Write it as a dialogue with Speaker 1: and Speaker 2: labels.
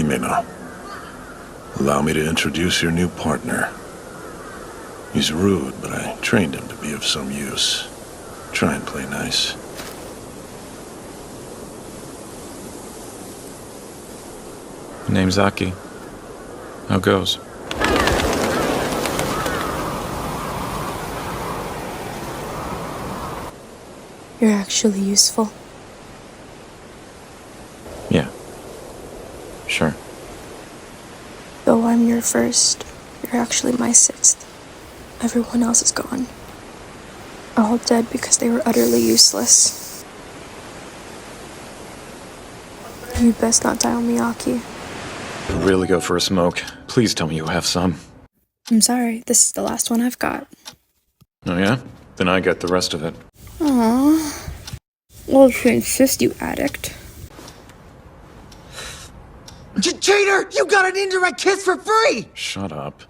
Speaker 1: Himeno. Allow me to introduce your new partner. He's rude, but I trained him to be of some use. Try and play nice.
Speaker 2: Name's Aki. How goes?
Speaker 3: You're actually useful.
Speaker 2: Yeah. Sure.
Speaker 3: Though I'm your first, you're actually my sixth. Everyone else is gone. All dead because they were utterly useless. You best not die on me, Aki.
Speaker 2: Really go for a smoke. Please tell me you have some.
Speaker 3: I'm sorry, this is the last one I've got.
Speaker 2: Oh yeah? Then I get the rest of it.
Speaker 3: Aww. Well, if you insist, you addict.
Speaker 4: Cheater! You got an indirect kiss for free!
Speaker 2: Shut up.